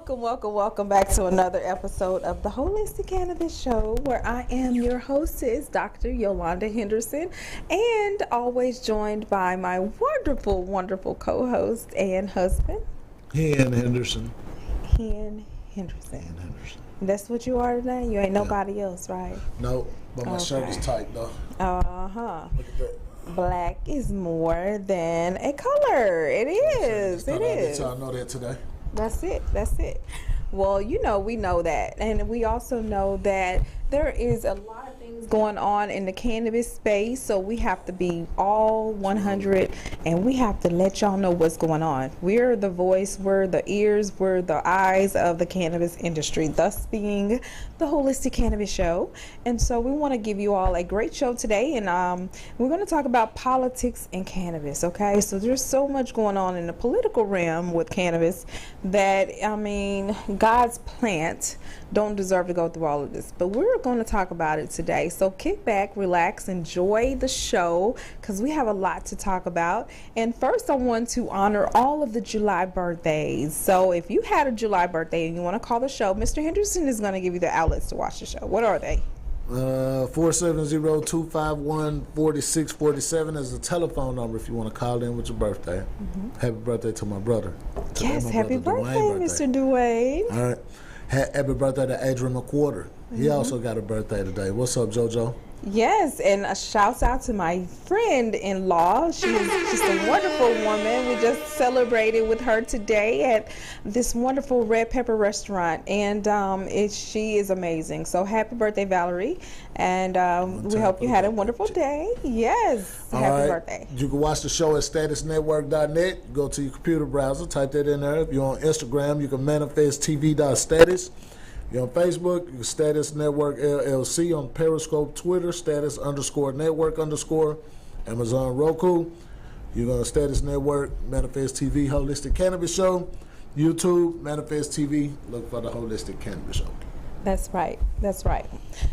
Welcome back to another episode of the Holistic Cannabis Show, where I am your hostess, Dr. Yolanda Henderson, and always joined by my wonderful co-host and husband, Hen Henderson. Hen Henderson. That's what you are today? You ain't nobody else, right? No, but my shirt is tight, though. Uh-huh. Look at that. Black is more than a color. It is. It is. So I know that today. That's it. Well, we know that. And we also know that there is a lot of things going on in the cannabis space. So we have to be all 100 and we have to let y'all know what's going on. We're the voice, we're the ears, we're the eyes of the cannabis industry, thus being the Holistic Cannabis Show. And so we want to give you all a great show today. And we're going to talk about politics and cannabis, okay? So there's so much going on in the political realm with cannabis that, God's plant don't deserve to go through all of this. But we're going to talk about it today. So kick back, relax, enjoy the show because we have a lot to talk about. And first, I want to honor all of the July birthdays. So if you had a July birthday and you want to call the show, Mr. Henderson is going to give you the outlets to watch the show. What are they? 470-251-4647 is the telephone number if you want to call in with your birthday. Happy birthday to my brother. Yes, happy birthday, Mr. Dwayne. All right. Happy birthday to Adrian McWhorter. He also got a birthday today. What's up, JoJo? Yes, and a shout out to my friend-in-law. She is just a wonderful woman. We just celebrated with her today at this wonderful Red Pepper restaurant, and she is amazing. So happy birthday, Valerie, and we hope you had a wonderful day. Yes, happy birthday. You can watch the show at statusnetwork.net. Go to your computer browser, type that in there. If you're on Instagram, you can manifesttv.status. You're on Facebook, you can Status Network LLC. On Periscope, Twitter, status_network_, Amazon, Roku. You're going to Status Network, Manifest TV, Holistic Cannabis Show. YouTube, Manifest TV, look for the Holistic Cannabis Show. That's right.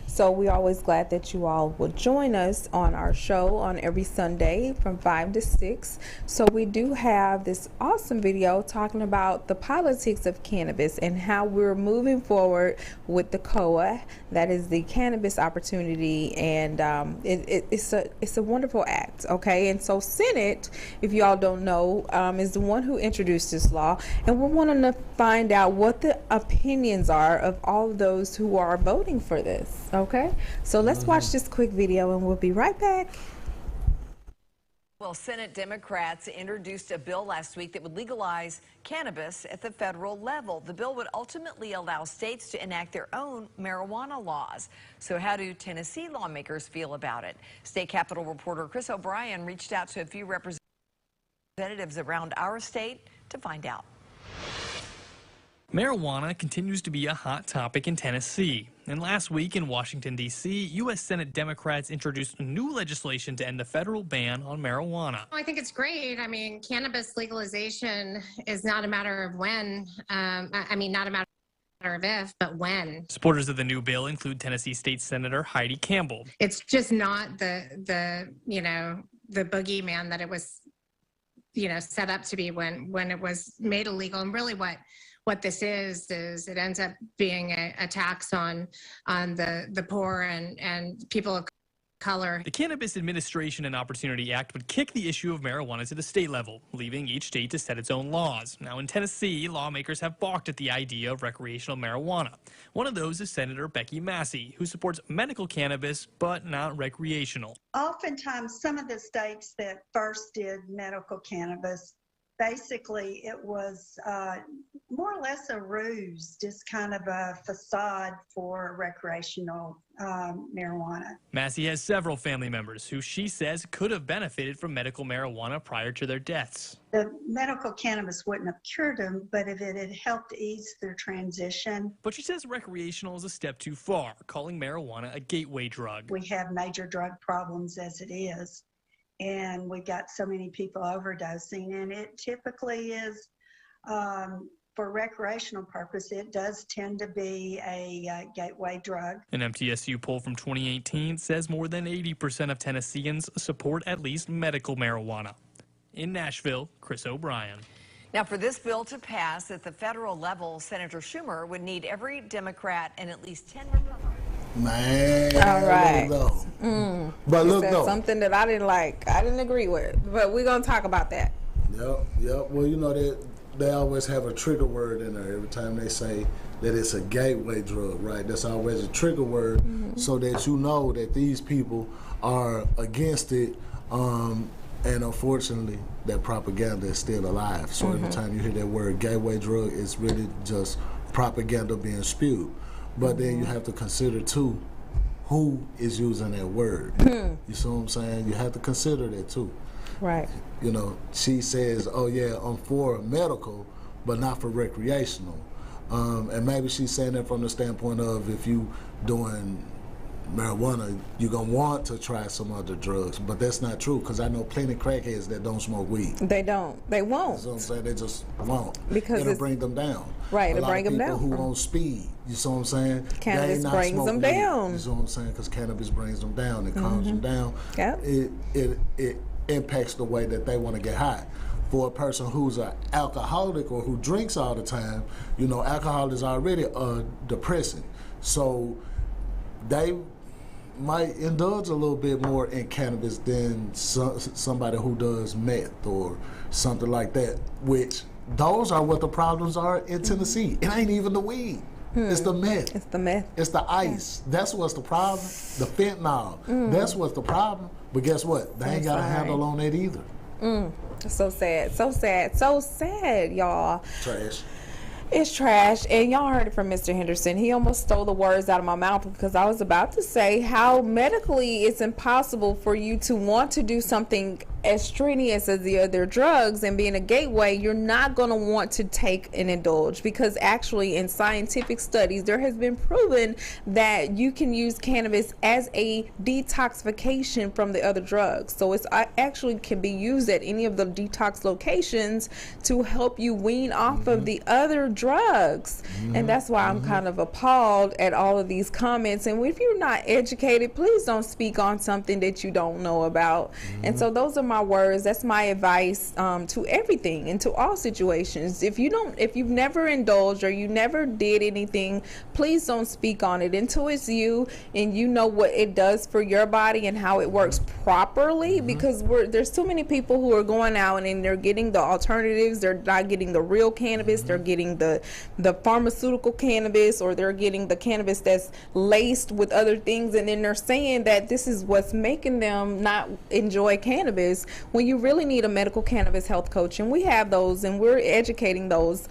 So we're always glad that you all will join us on our show on every Sunday from 5 to 6. So we do have this awesome video talking about the politics of cannabis and how we're moving forward with the COA, that is the Cannabis Opportunity, and it's a wonderful act, okay? And so Senate, if y'all don't know, is the one who introduced this law, and we're wanting to find out what the opinions are of all of those who are voting for this, okay? So let's watch this quick video and we'll be right back. Well, Senate Democrats introduced a bill last week that would legalize cannabis at the federal level. The bill would ultimately allow states to enact their own marijuana laws. So how do Tennessee lawmakers feel about it? State Capitol reporter Chris O'Brien reached out to a few representatives around our state to find out. Marijuana continues to be a hot topic in Tennessee. And last week in Washington, D.C., U.S. Senate Democrats introduced new legislation to end the federal ban on marijuana. I think it's great. I mean, cannabis legalization is not a matter of when, not a matter of if, but when. Supporters of the new bill include Tennessee State Senator Heidi Campbell. It's just not the boogeyman that it was, set up to be when it was made illegal. And really what this is it ends up being a tax on the poor and people of color. The Cannabis Administration and Opportunity Act would kick the issue of marijuana to the state level, leaving each state to set its own laws. Now in Tennessee, lawmakers have balked at the idea of recreational marijuana. One of those is Senator Becky Massey, who supports medical cannabis but not recreational. Oftentimes, some of the states that first did medical cannabis, basically it was more or less a ruse, just kind of a facade for recreational marijuana. Massey has several family members who she says could have benefited from medical marijuana prior to their deaths. The medical cannabis wouldn't have cured them, but if it had helped ease their transition. But she says recreational is a step too far, calling marijuana a gateway drug. We have major drug problems as it is. And we got so many people overdosing, and it typically is, for recreational purpose, it does tend to be a gateway drug. An MTSU poll from 2018 says more than 80% of Tennesseans support at least medical marijuana. In Nashville, Chris O'Brien. Now, for this bill to pass at the federal level, Senator Schumer would need every Democrat and at least 10 Republicans. Man, All right. But look, That's though. something that I didn't like. I didn't agree with. But we're going to talk about that. Yep. Well, you know, they always have a trigger word in there every time they say that it's a gateway drug, right? That's always a trigger word so that you know that these people are against it. And unfortunately, that propaganda is still alive. So every time you hear that word gateway drug, it's really just propaganda being spewed. But then you have to consider, too, who is using that word. You see what I'm saying? You have to consider that, too. Right. You know, she says, oh, yeah, I'm for medical, but not for recreational. And maybe she's saying that from the standpoint of if you doing marijuana, you're going to want to try some other drugs. But that's not true, because I know plenty of crackheads that don't smoke weed. They don't. They won't. You know what I'm saying? They just won't. Because it'll bring them down. Right, it'll bring them down. People who on speed, you see what I'm saying? Cannabis they not brings smoke them weed. down. You see what I'm saying? Because cannabis brings them down. It calms them down. Yep. It impacts the way that they want to get high. For a person who's an alcoholic or who drinks all the time, you know, alcohol is already a depressant. So they might indulge a little bit more in cannabis than somebody who does meth or something like that, which those are what the problems are in Tennessee. It ain't even the weed. It's the meth. It's the meth. It's the ice. That's what's the problem. The fentanyl. That's what's the problem. But guess what? They ain't got a handle on it either. So sad. So sad. So sad, y'all. Trash. It's trash. And y'all heard it from Mr. Henderson. He almost stole the words out of my mouth because I was about to say how medically it's impossible for you to want to do something as strenuous as the other drugs, and being a gateway, you're not going to want to take and indulge, because actually in scientific studies there has been proven that you can use cannabis as a detoxification from the other drugs. So it's actually can be used at any of the detox locations to help you wean off of the other drugs. And that's why I'm kind of appalled at all of these comments. And if you're not educated, please don't speak on something that you don't know about. And so those are my words. That's my advice to everything and to all situations. If you've never indulged or you never did anything, please don't speak on it until it's you and you know what it does for your body and how it works properly. Because there's too many people who are going out and they're getting the alternatives. They're not getting the real cannabis. They're getting the pharmaceutical cannabis, or they're getting the cannabis that's laced with other things, and then they're saying that this is what's making them not enjoy cannabis, when you really need a medical cannabis health coach. And we have those, and we're educating those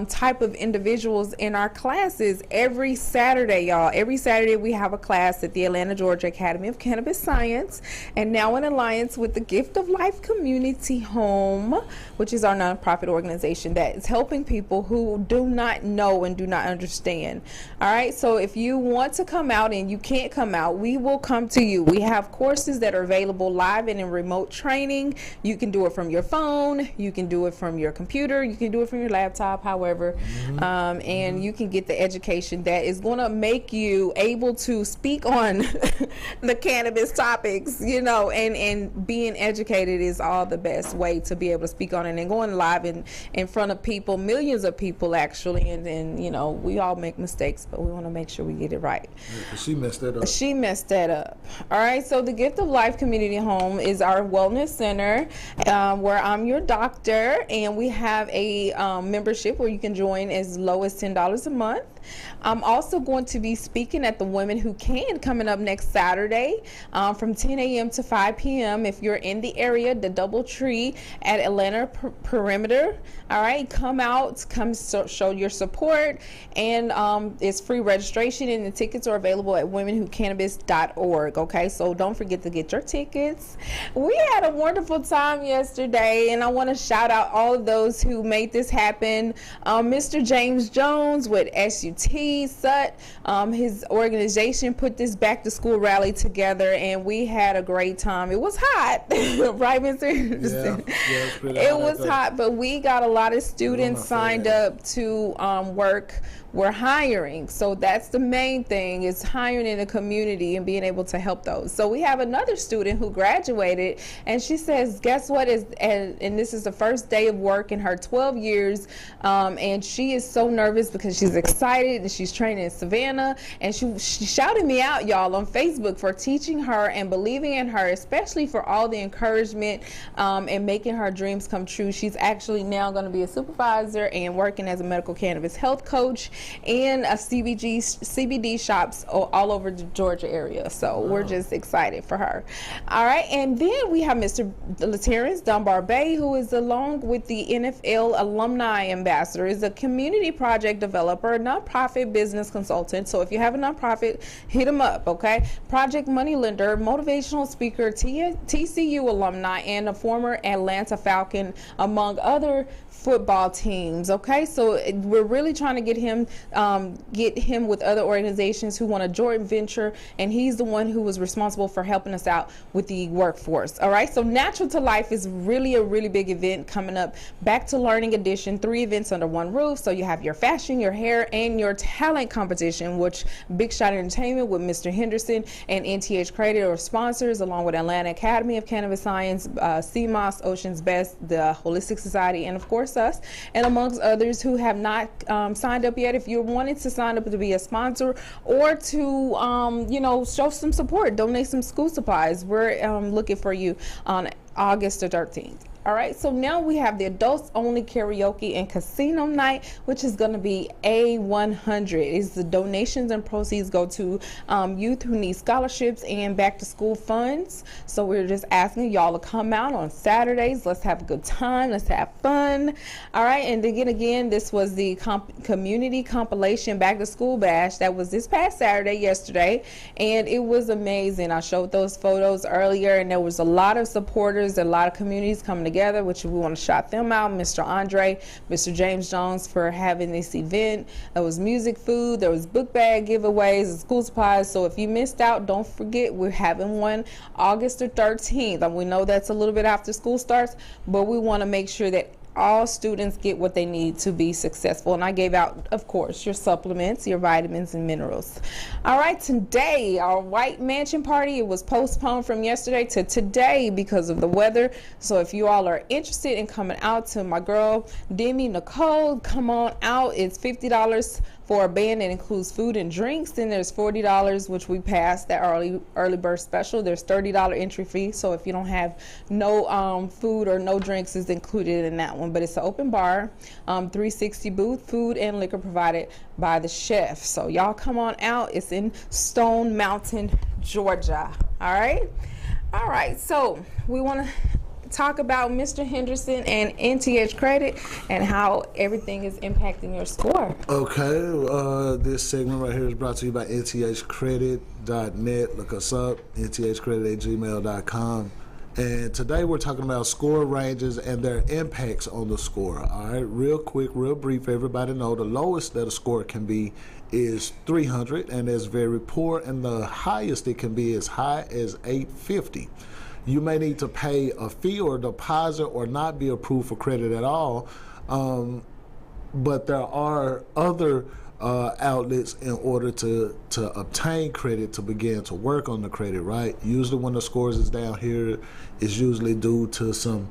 type of individuals in our classes every Saturday, y'all. Every Saturday we have a class at the Atlanta, Georgia Academy of Cannabis Science, and now in alliance with the Gift of Life Community Home, which is our nonprofit organization that is helping people who do not know and do not understand. All right, so if you want to come out and you can't come out, we will come to you. We have courses that are available live and in remote training. You can do it from your phone, you can do it from your computer, you can do it from your laptop, however, and you can get the education that is going to make you able to speak on the cannabis topics, you know, and being educated is all the best way to be able to speak on it, and going live in front of people, millions of people actually, and you know, we all make mistakes, but we want to make sure we get it right. Yeah, she messed that up. She messed that up. All right, so the Gift of Life Community Home is our wellness center where I'm your doctor, and we have a membership where you can join as low as $10 a month. I'm also going to be speaking at the Women Who Can coming up next Saturday from 10 a.m. to 5 p.m. If you're in the area, the DoubleTree at Atlanta Perimeter. All right, come out, show your support, and it's free registration, and the tickets are available at womenwhocannabis.org. Okay, so don't forget to get your tickets. We had a wonderful time yesterday, and I want to shout out all of those who made this happen. Mr. James Jones with SUT SUT, his organization put this back to school rally together, and we had a great time. It was hot, right, Mr. Henderson? Yeah, it was hot, but we got a lot of students signed up to work we're hiring. So that's the main thing, is hiring in the community and being able to help those. So we have another student who graduated, and she says, guess what, and this is the first day of work in her 12 years, and she is so nervous because she's excited, and she's training in Savannah, and she shouted me out, y'all, on Facebook for teaching her and believing in her, especially for all the encouragement and making her dreams come true. She's actually now going to be a supervisor and working as a medical cannabis health coach in a CBD shops all over the Georgia area. So we're just excited for her. All right, and then we have Mr. Terrence Dunbar Bay, who is along with the NFL alumni ambassador, is a community project developer, a nonprofit business consultant. So if you have a nonprofit, hit him up, okay? Project money lender, motivational speaker, TCU alumni, and a former Atlanta Falcon, among other football teams. Okay, so we're really trying to get him with other organizations who want a joint venture, and he's the one who was responsible for helping us out with the workforce. All right, so Natural to Life is really a really big event coming up. Back to Learning edition, 3 events under one roof. So you have your fashion, your hair, and your talent competition, which Big Shot Entertainment with Mr. Henderson and NTH Credit are sponsors, along with Atlanta Academy of Cannabis Science, CMOS, Ocean's Best, the Holistic Society, and of course us, and amongst others who have not signed up yet. If you're wanting to sign up to be a sponsor or to show some support, donate some school supplies, we're looking for you on August the 13th. All right, so now we have the adults only karaoke and casino night, which is going to be A100. Is the donations and proceeds go to youth who need scholarships and back to school funds. So we're just asking y'all to come out on Saturdays. Let's have a good time. Let's have fun. All right, and again, this was the community compilation back to school bash that was this past Saturday, yesterday, and it was amazing. I showed those photos earlier, and there was a lot of supporters, a lot of communities coming together, which we want to shout them out. Mr. Andre, Mr. James Jones for having this event. There was music, food, there was book bag giveaways, and school supplies. So if you missed out, don't forget we're having one August the 13th. And we know that's a little bit after school starts, but we want to make sure that all students get what they need to be successful. And I gave out, of course, your supplements, your vitamins and minerals. All right, today, our White Mansion party, it was postponed from yesterday to today because of the weather. So if you all are interested in coming out to my girl, Demi Nicole, come on out. It's $50 for a band that includes food and drinks. Then there's $40, which we passed that early bird special. There's $30 entry fee. So if you don't have no food or no drinks is included in that one. But it's an open bar, 360 booth, food and liquor provided by the chef. So y'all come on out. It's in Stone Mountain, Georgia. All right. All right. So we want to talk about Mr. Henderson and NTH Credit and how everything is impacting your score. Okay, this segment right here is brought to you by nthcredit.net. Look us up, nthcredit@gmail.com. And today we're talking about score ranges and their impacts on the score. All right, real quick, real brief, everybody know the lowest that a score can be is 300, and that's very poor, and the highest it can be as high as 850. You may need to pay a fee or a deposit or not be approved for credit at all. But there are other outlets in order to obtain credit to begin to work on the credit, right? Usually when the scores is down here, it's usually due to some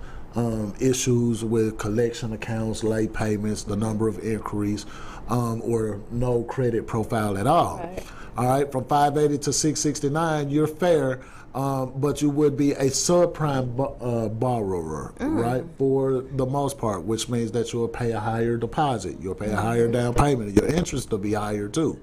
issues with collection accounts, late payments, the number of inquiries, or no credit profile at all. Right. All right, from 580 to 669, you're fair. But you would be a subprime borrower, right, for the most part, which means that you'll pay a higher deposit, you'll pay a higher down payment, and your interest will be higher too.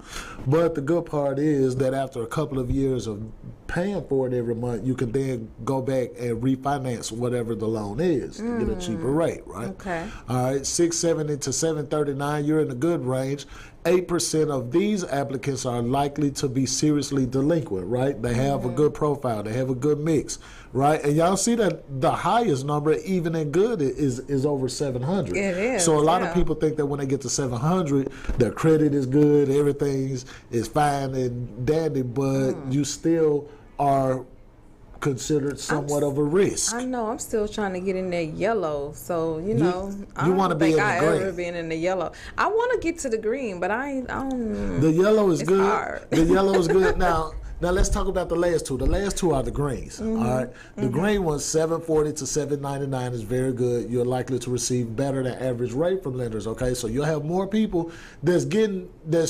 But the good part is that after a couple of years of paying for it every month, you can then go back and refinance whatever the loan is to get a cheaper rate, right? Okay. All right, 670 to 739, you're in a good range. 8% of these applicants are likely to be seriously delinquent, right? They have a good profile, they have a good mix, right? And y'all see that the highest number, even in good, is over 700. It is. So a lot of people think that when they get to 700, their credit is good, everything is fine and dandy, but you still are considered somewhat of a risk. I know. I'm still trying to get in that yellow. So, you know, I want to don't be think in I the green. ever been in the yellow. I want to get to the green, but I don't. The yellow is It's good. hard. The yellow is good. Now let's talk about the last two. The last two are the greens. All right. The green one, 740 to 799, is very good. You're likely to receive better than average rate from lenders. Okay, so you'll have more people that's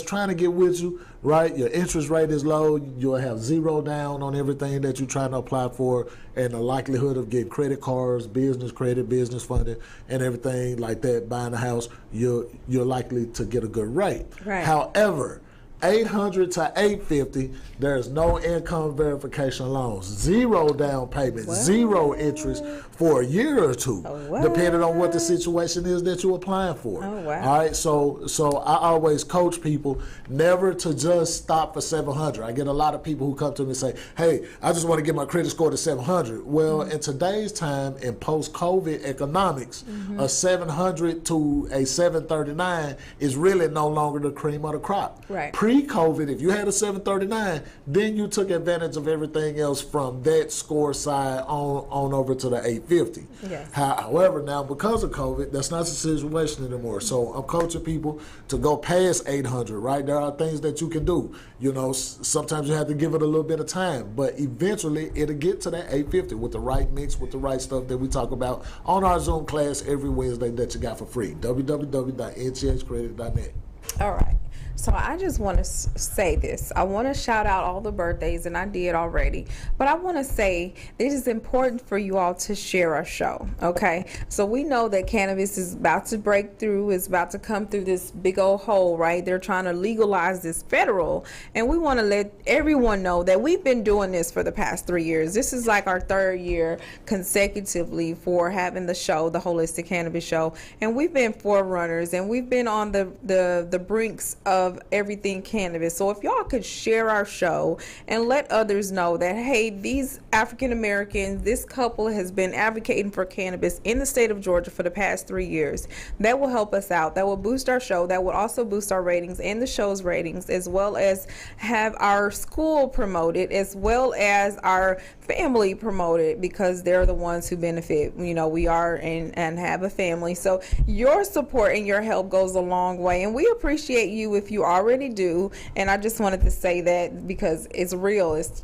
trying to get with you. Right, your interest rate is low. You'll have zero down on everything that you're trying to apply for, and the likelihood of getting credit cards, business credit, business funding, and everything like that. Buying a house, you're likely to get a good rate. Right. However, 800 to 850, there's no income verification loans, zero down payment, zero interest for a year or two, depending on what the situation is that you're applying for. Oh, wow. All right, so I always coach people never to just stop for 700. I get a lot of people who come to me and say, hey, I just want to get my credit score to 700. Well, in today's time, in post-COVID economics, a 700 to a 739 is really no longer the cream of the crop. Right. Pre-COVID, if you had a 739, then you took advantage of everything else from that score side on over to the 850. Yes. However, now because of COVID, that's not the situation anymore. So I'm coaching people to go past 800, right? There are things that you can do. You know, sometimes you have to give it a little bit of time, but eventually it'll get to that 850 with the right mix, with the right stuff that we talk about on our Zoom class every Wednesday that you got for free. www.nchcredit.net. All right. So I just want to say this. I want to shout out all the birthdays, and I did already. But I want to say it is important for you all to share our show, okay? So we know that cannabis is about to break through, is about to come through this big old hole, right? They're trying to legalize this federal, and we want to let everyone know that we've been doing this for the past 3 years. This is like our third year consecutively for having the show, the Holistic Cannabis Show, and we've been forerunners, and we've been on the brinks of everything cannabis. So if y'all could share our show and let others know that, hey, these African Americans, this couple has been advocating for cannabis in the state of Georgia for the past 3 years, that will help us out. That will boost our show. That will also boost our ratings and the show's ratings, as well as have our school promoted, as well as our family promoted, because they're the ones who benefit. You know, we are and have a family. So your support and your help goes a long way, and we appreciate you if you already do. And I just wanted to say that because it's real. It's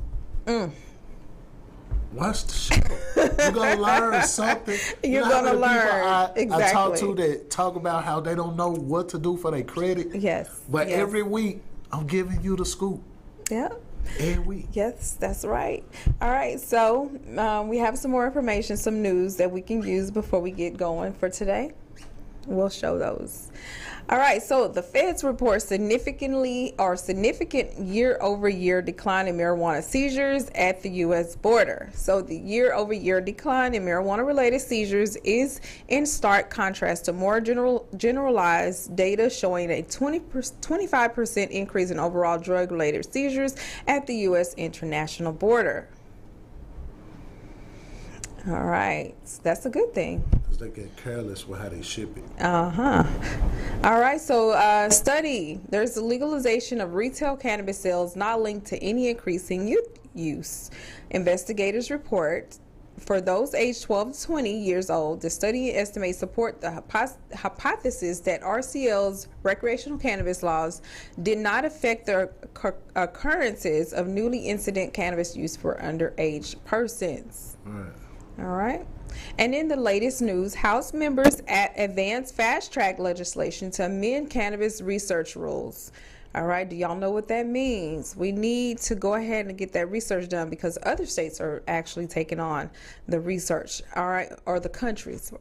Watch the show. You're gonna learn something. You're know how gonna many people learn. Exactly. I talk to that talk about how they don't know what to do for their credit. Yes. But yes. every week I'm giving you the scoop. Yeah. Every week. Yes, that's right. All right, so we have some more information, some news that we can use before we get going for today. We'll show those. All right, so the feds report significant year-over-year decline in marijuana seizures at the U.S. border. So the year-over-year decline in marijuana-related seizures is in stark contrast to more generalized data showing a 25% increase in overall drug-related seizures at the U.S. international border. All right, that's a good thing. Because they get careless with how they ship it. All right, so study. There's a legalization of retail cannabis sales not linked to any increasing youth use. Investigators report for those aged 12 to 20 years old, the study estimates support the hypothesis that RCL's recreational cannabis laws did not affect the occurrences of newly incident cannabis use for underage persons. All right. And in the latest news, House members advance fast-track legislation to amend cannabis research rules. All right, do y'all know what that means? We need to go ahead and get that research done because other states are actually taking on the research, all right, or the countries.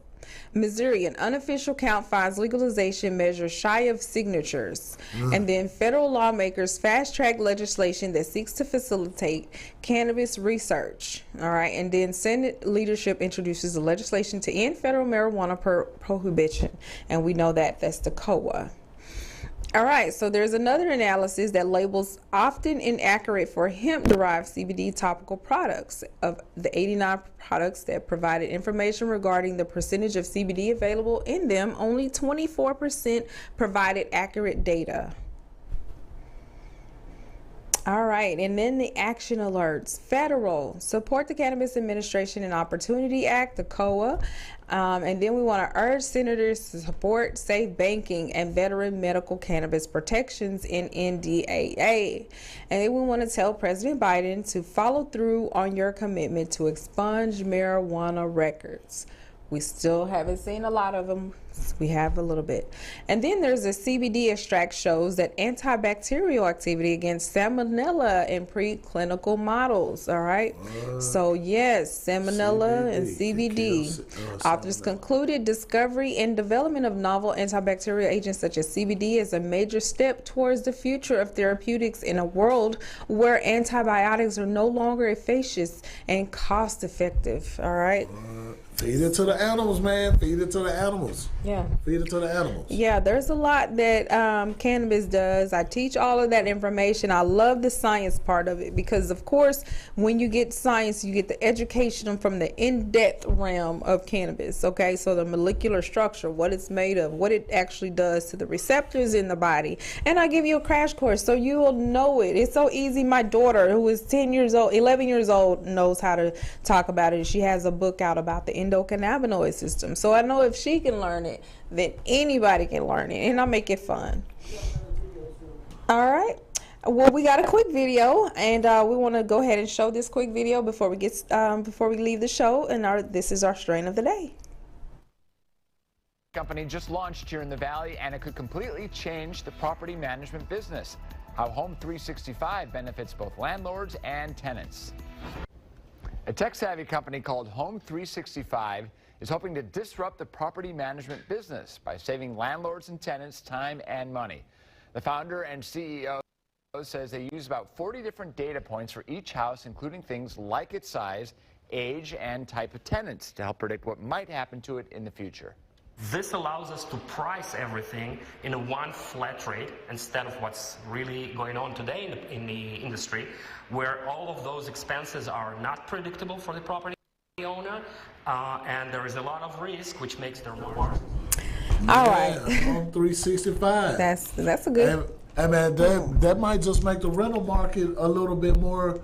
Missouri, an unofficial count finds legalization measures shy of signatures. And then federal lawmakers fast-track legislation that seeks to facilitate cannabis research. All right, and then Senate leadership introduces a legislation to end federal marijuana prohibition. And we know that that's the COA. All right, so there's another analysis that labels often inaccurate for hemp-derived CBD topical products. Of the 89 products that provided information regarding the percentage of CBD available in them, only 24% provided accurate data. All right, and then the action alerts. Federal, support the Cannabis Administration and Opportunity Act, the COA. And then we want to urge senators to support safe banking and veteran medical cannabis protections in NDAA. And then we want to tell President Biden to follow through on your commitment to expunge marijuana records. We still haven't seen a lot of them. We have a little bit. And then there's a CBD extract shows that antibacterial activity against salmonella in preclinical models. All right. So yes, salmonella and CBD. Authors concluded discovery and development of novel antibacterial agents such as CBD is a major step towards the future of therapeutics in a world where antibiotics are no longer efficacious and cost effective. All right. Feed it to the animals, man. Feed it to the animals. Yeah. Feed it to the animals. Yeah, there's a lot that cannabis does. I teach all of that information. I love the science part of it because, of course, when you get science, you get the education from the in-depth realm of cannabis, okay? So the molecular structure, what it's made of, what it actually does to the receptors in the body. And I give you a crash course so you will know it. It's so easy. My daughter, who is 11 years old, knows how to talk about it. She has a book out about the endocannabinoid system. So I know if she can learn it, then anybody can learn it, and I make it fun. All right. Well, we got a quick video, and we want to go ahead and show this quick video before we leave the show. And this is our strain of the day. Company just launched here in the Valley, and it could completely change the property management business. How Home 365 benefits both landlords and tenants. A tech-savvy company called Home 365 is hoping to disrupt the property management business by saving landlords and tenants time and money. The founder and CEO says they use about 40 different data points for each house, including things like its size, age, and type of tenants to help predict what might happen to it in the future. This allows us to price everything in a one flat rate instead of what's really going on today in the industry, where all of those expenses are not predictable for the property owner, and there is a lot of risk, which makes their more. All right. Home 365. That's a good. And man, that might just make the rental market a little bit more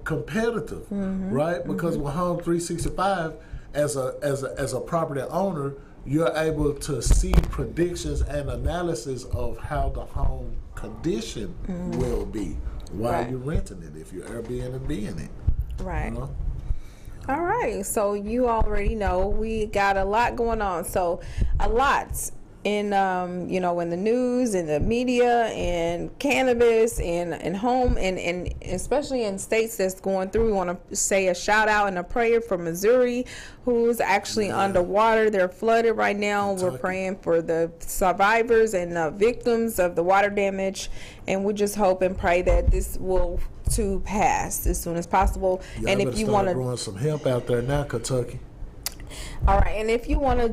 competitive, right? Because with Home 365, as a property owner, you're able to see predictions and analysis of how the home condition will be while you're renting it, if you're Airbnb in it. Right. You know? All right. So you already know we got a lot going on. So a lot in in the news, in the media, in cannabis, and home, and especially in states that's going through. We want to say a shout out and a prayer for Missouri, who's actually underwater. They're flooded right now. We're praying for the survivors and victims of the water damage, and we just hope and pray that this will to pass as soon as possible. And if you want to growing some hemp out there now, Kentucky. All right, and if you want to,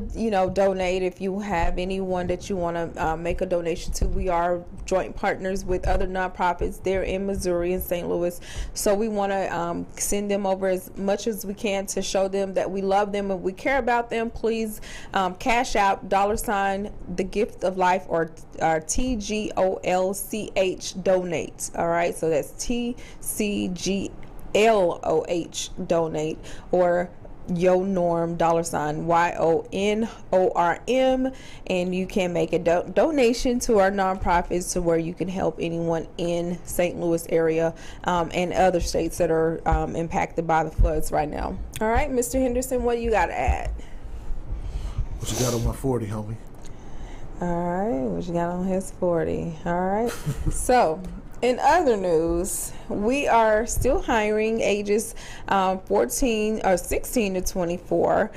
donate, if you have anyone that you want to make a donation to, we are joint partners with other nonprofits there in Missouri and St. Louis. So we want to send them over as much as we can to show them that we love them and we care about them. Please cash out $ the gift of life or TGOLCH donate. All right, so that's TCGLOH donate, or YONORM $YONORM, and you can make a donation to our nonprofits to where you can help anyone in St. Louis area and other states that are impacted by the floods right now. All right, Mr. Henderson, what you got to add? What you got on my 40, homie? All right, what you got on his 40? All right. So in other news, we are still hiring ages 16 to 24.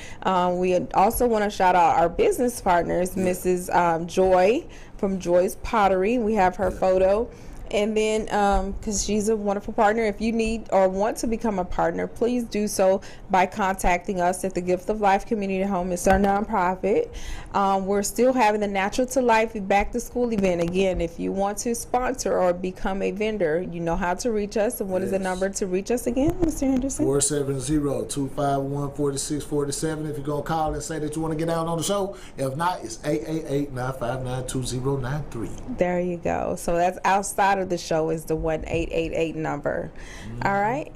We also want to shout out our business partners, Mrs. Joy from Joy's Pottery. We have her photo. And then, because she's a wonderful partner, if you need or want to become a partner, please do so by contacting us at the Gift of Life Community Home. It's our nonprofit. We're still having the Natural to Life Back to School event. Again, if you want to sponsor or become a vendor, you know how to reach us. And what is the number to reach us again, Mr. Henderson? 470-251-4647. If you're going to call and say that you want to get out on the show. If not, it's 888-959-2093. There you go. So that's outside of of the show is the 1-888 number. All right.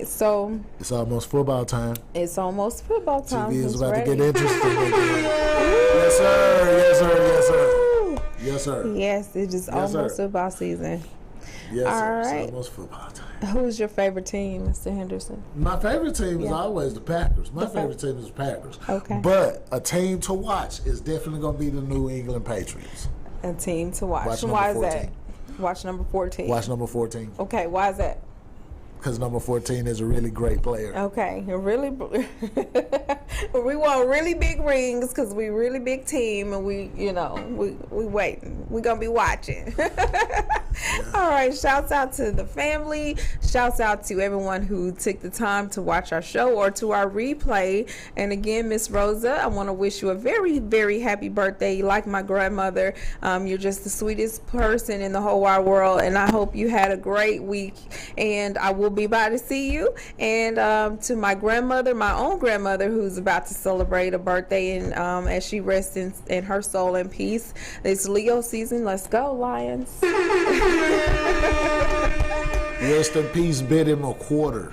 So it's almost football time. It's almost football time. TV is Who's about ready? to get interesting again. Yes, sir. Yes, sir. Yes, sir. Yes, sir. Yes, it is almost football season. Yes, All sir. right. It's almost football time. Who's your favorite team, Mr. Henderson? My favorite team is always the Packers. My favorite team is the Packers. Okay. But a team to watch is definitely going to be the New England Patriots. A team to watch. Watch Why is number that? 14. Watch number 14. Watch number 14. Okay, why is that? Because number 14 is a really great player. Okay, we want really big rings because we really big team and we waiting. We're gonna be watching. All right, shouts out to the family. Shouts out to everyone who took the time to watch our show or to our replay. And again, Miss Rosa, I want to wish you a very, very happy birthday. Like my grandmother, you're just the sweetest person in the whole wide world, and I hope you had a great week. And I will be by to see you. And to my grandmother, my own grandmother, who's about to celebrate a birthday, and as she rests in her soul in peace. It's Leo season. Let's go, Lions. Rest in peace, Betty McQuarter.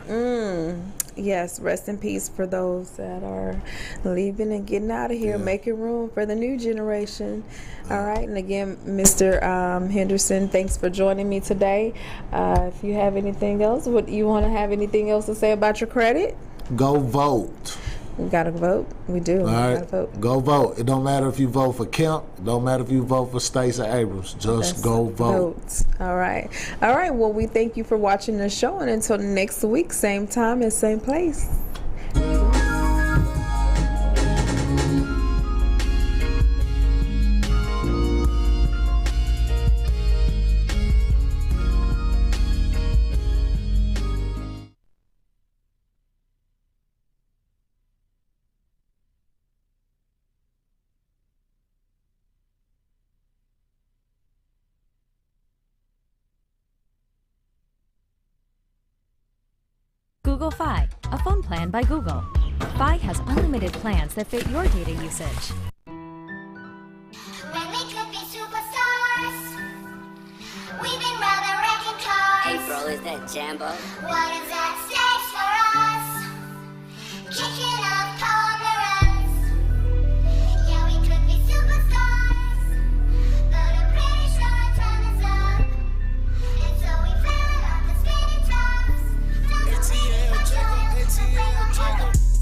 Yes, rest in peace for those that are leaving and getting out of here, making room for the new generation. All right, and again, Mr. Henderson, thanks for joining me today. If you have anything else, you want to have anything else to say about your credit? Go vote. We gotta vote. We do. All right, gotta vote. go vote. It don't matter if you vote for Kemp. It don't matter if you vote for Stacey Abrams. Just go vote. All right. Well, we thank you for watching the show, and until next week, same time and same place. Google Fi, a phone plan by Google. Fi has unlimited plans that fit your data usage. When we could be superstars, we've been rather wrecking cars. Hey bro, is that Jambo? What is that stage for us? Kicking off home runs. Yeah, we could be superstars, but I'm pretty sure our time is up. And so we fell off the spinning tops.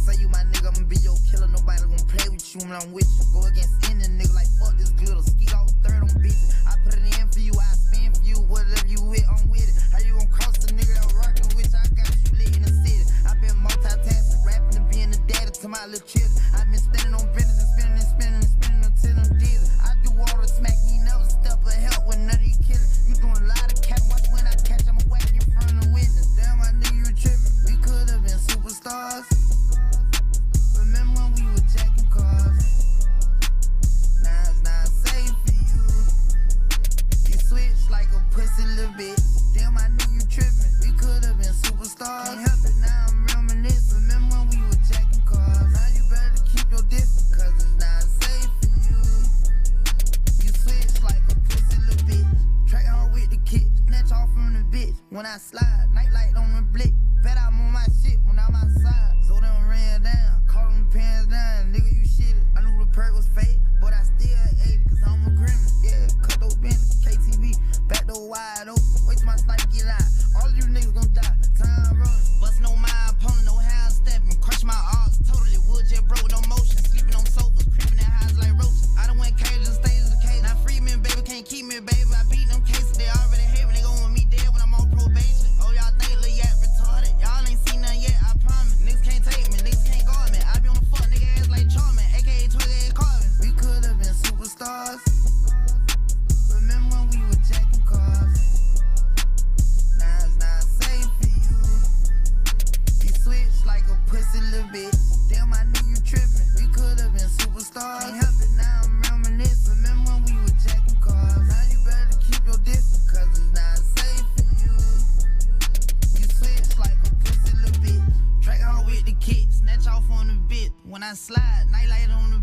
Say you my nigga, I'ma be your killer. Nobody gonna play with you when I'm with you. Go against any nigga like fuck this glitter. Ski all third on bitches. I put it in for you, I spin for you. Whatever you with, I'm with it. How you gon' cross the nigga that rockin' with you? I got you lit in the city. I been multitasking, rapping and being the daddy to my little children. I been spending on business and spinning and spinning and spinning until I'm dizzy. I do all the smack, you never step or help with none of you killers. You doing a lot of cat, watch when I catch, I'ma whack in front of the witness. Damn, I knew you were tripping. We could have been superstars. Remember when we were jacking cars? Now it's not safe for you. You switch like a pussy little bitch. Damn, I knew you tripping. We could have been superstars. Can't help it, now I'm reminiscing. Remember when we were jacking cars? Now you better keep your distance, cause it's not safe for you. You switch like a pussy little bitch. Track hard with the kick, snatch off from the bitch. When I slide, nightlight on the blick. Bet I'm on my shit when I'm outside. So them ran down, caught them pants down. Nigga, you shit it. I knew the perk was fake, but I still ate it, cause I'm a grimace. Yeah, cut those bins, KTV, back door wide open. Wait till my sniper get out. All of you niggas gon' die. Time rolling. Bustin' on my opponent, no hand stepping. Crush my arms totally. Wood jet broke, no motion. Sleeping on sofas, creeping in highs like roaches. I done went cages and stages of cage. Now free me, baby, can't keep me, baby. I beat them cases, they already hate me. They gon' want me dead when I'm on probation. Oh, y'all think Lil Yak retarded? Y'all ain't seen nothing yet, I promise. Niggas can't take me, niggas can't guard me. I be on the fuck nigga ass like Charmin, aka 28 Carvin. We could have been superstars. Remember when we were jacking cars? Now it's not safe for you. You switch like a pussy little bitch. Damn, I knew you tripping. We could have been superstars. Can't help it, now I'm reminiscing. Remember when we were jacking cars? Now you better keep your distance, cause it's not safe for you. You switch like a pussy little bitch. Track hard with the kick, snatch off on the bit. When I slide, nightlight on the